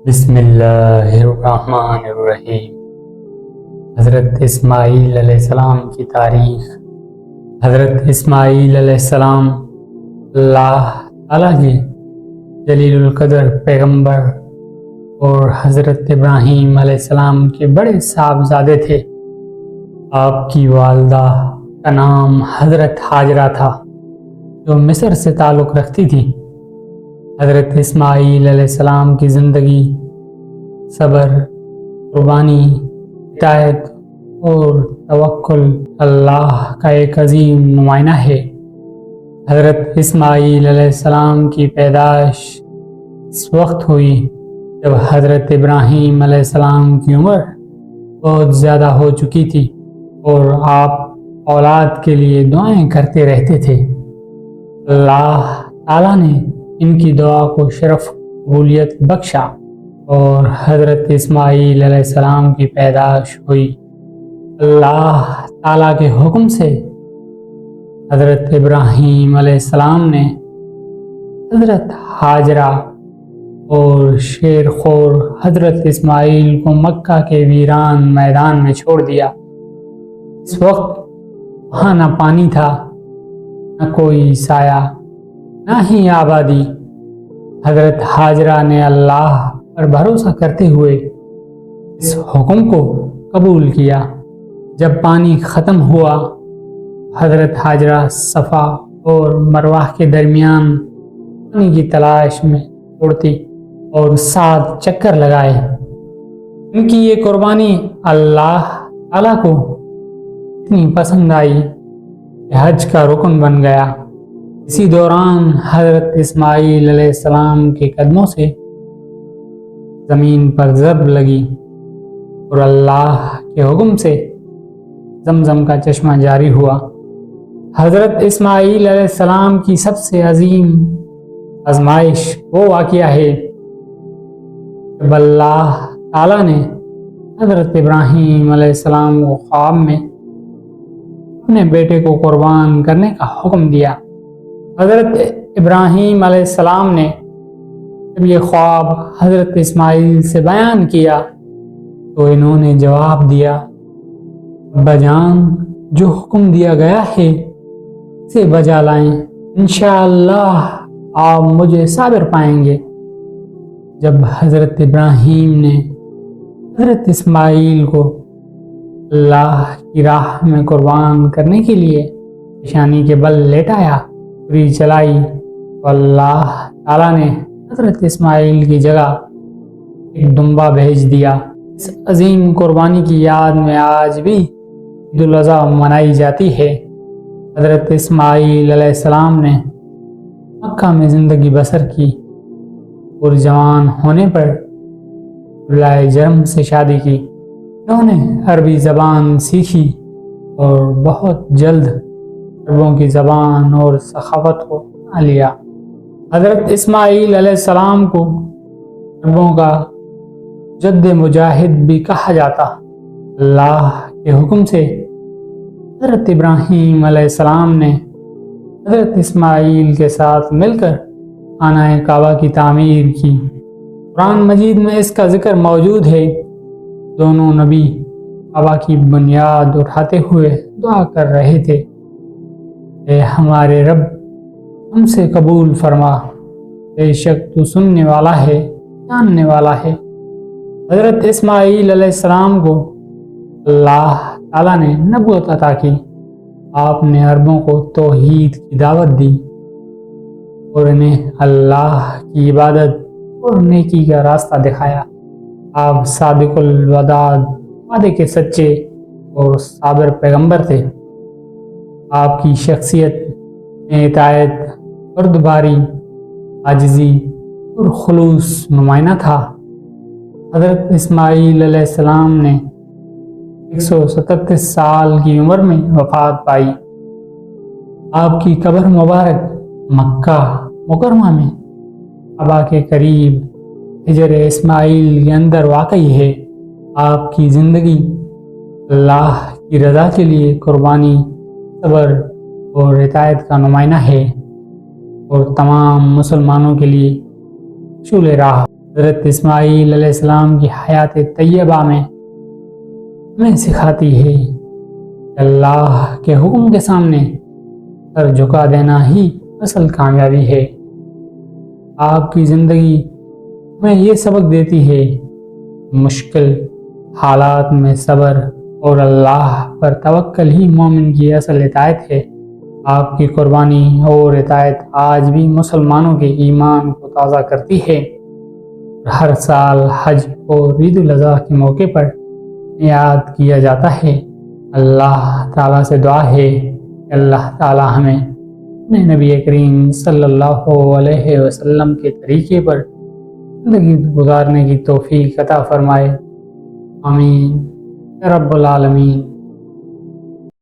بسم اللہ الرحمن الرحیم۔ حضرت اسماعیل علیہ السلام کی تاریخ۔ حضرت اسماعیل علیہ السلام اللہ تعالیٰ کے جلیل القدر پیغمبر اور حضرت ابراہیم علیہ السلام کے بڑے صاحبزادے تھے۔ آپ کی والدہ کا نام حضرت ہاجرہ تھا، جو مصر سے تعلق رکھتی تھی۔ حضرت اسماعیل علیہ السلام کی زندگی صبر، قربانی، اطاعت اور توکل اللہ کا ایک عظیم نمائندہ ہے۔ حضرت اسماعیل علیہ السلام کی پیدائش اس وقت ہوئی جب حضرت ابراہیم علیہ السلام کی عمر بہت زیادہ ہو چکی تھی اور آپ اولاد کے لیے دعائیں کرتے رہتے تھے۔ اللہ تعالیٰ نے ان کی دعا کو شرف قبولیت بخشا اور حضرت اسماعیل علیہ السلام کی پیدائش ہوئی۔ اللہ تعالیٰ کے حکم سے حضرت ابراہیم علیہ السلام نے حضرت ہاجرہ اور شیر خور حضرت اسماعیل کو مکہ کے ویران میدان میں چھوڑ دیا۔ اس وقت وہاں نہ پانی تھا، نہ کوئی سایہ، نہ ہی آبادی۔ حضرت ہاجرہ نے اللہ پر بھروسہ کرتے ہوئے اس حکم کو قبول کیا۔ جب پانی ختم ہوا، حضرت ہاجرہ صفا اور مروہ کے درمیان پانی کی تلاش میں دوڑتی اور 7 چکر لگائے۔ ان کی یہ قربانی اللہ تعالیٰ کو اتنی پسند آئی کہ حج کا رکن بن گیا۔ اسی دوران حضرت اسماعیل علیہ السلام کے قدموں سے زمین پر ضرب لگی اور اللہ کے حکم سے زمزم کا چشمہ جاری ہوا۔ حضرت اسماعیل علیہ السلام کی سب سے عظیم آزمائش وہ واقعہ ہے جب اللہ تعالیٰ نے حضرت ابراہیم علیہ السلام کو خواب میں اپنے بیٹے کو قربان کرنے کا حکم دیا۔ حضرت ابراہیم علیہ السلام نے جب یہ خواب حضرت اسماعیل سے بیان کیا تو انہوں نے جواب دیا، ابا جان، جو حکم دیا گیا ہے اسے بجا لائیں، انشاءاللہ آپ مجھے صابر پائیں گے۔ جب حضرت ابراہیم نے حضرت اسماعیل کو اللہ کی راہ میں قربان کرنے کے لیے پیشانی کے بل لیٹایا، چھری چلائی تو اللہ تعالیٰ نے حضرت اسماعیل کی جگہ ایک دمبا بھیج دیا۔ اس عظیم قربانی کی یاد میں آج بھی عید الاضحیٰ منائی جاتی ہے۔ حضرت اسماعیل علیہ السلام نے مکہ میں زندگی بسر کی اور جوان ہونے پر قبیلہ جرم سے شادی کی۔ انہوں نے عربی زبان سیکھی اور بہت جلد عربوں کی زبان اور ثقافت کو اپنا لیا۔ حضرت اسماعیل علیہ السلام کو عربوں کا جد مجاہد بھی کہا جاتا۔ اللہ کے حکم سے حضرت ابراہیم علیہ السلام نے حضرت اسماعیل کے ساتھ مل کر خانہ کعبہ کی تعمیر کی۔ قرآن مجید میں اس کا ذکر موجود ہے۔ دونوں نبی کعبہ کی بنیاد اٹھاتے ہوئے دعا کر رہے تھے، اے ہمارے رب، ہم سے قبول فرما، بے شک تو سننے والا ہے، جاننے والا ہے۔ حضرت اسماعیل علیہ السلام کو اللہ تعالیٰ نے نبوت عطا کی۔ آپ نے عربوں کو توحید کی دعوت دی اور انہیں اللہ کی عبادت اور نیکی کا راستہ دکھایا۔ آپ صادق الوداع، وعدے کے سچے اور صابر پیغمبر تھے۔ آپ کی شخصیت میں اطاعت، بردباری، عاجزی اور خلوص نمایاں تھا۔ حضرت اسماعیل علیہ السلام نے 137 سال کی عمر میں وفات پائی۔ آپ کی قبر مبارک مکہ مکرمہ میں کعبہ کے قریب حجر اسماعیل کے اندر واقع ہے۔ آپ کی زندگی اللہ کی رضا کے لیے قربانی، صبر اور اطاعت کا نمائندہ ہے اور تمام مسلمانوں کے لیے شعلۂ راہ۔ حضرت اسماعیل علیہ السلام کی حیات طیبہ میں ہمیں سکھاتی ہے کہ اللہ کے حکم کے سامنے سر جھکا دینا ہی اصل کامیابی ہے۔ آپ کی زندگی ہمیں یہ سبق دیتی ہے، مشکل حالات میں صبر اور اللہ پر توکل ہی مومن کی اصل اطاعت ہے۔ آپ کی قربانی اور اطاعت آج بھی مسلمانوں کے ایمان کو تازہ کرتی ہے۔ ہر سال حج اور عید الاضحیٰ کے موقع پر یاد کیا جاتا ہے۔ اللہ تعالیٰ سے دعا ہے کہ اللہ تعالیٰ ہمیں اپنے نبی کریم صلی اللہ علیہ وسلم کے طریقے پر زندگی گزارنے کی توفیق عطا فرمائے۔ آمین یا رب العالمین۔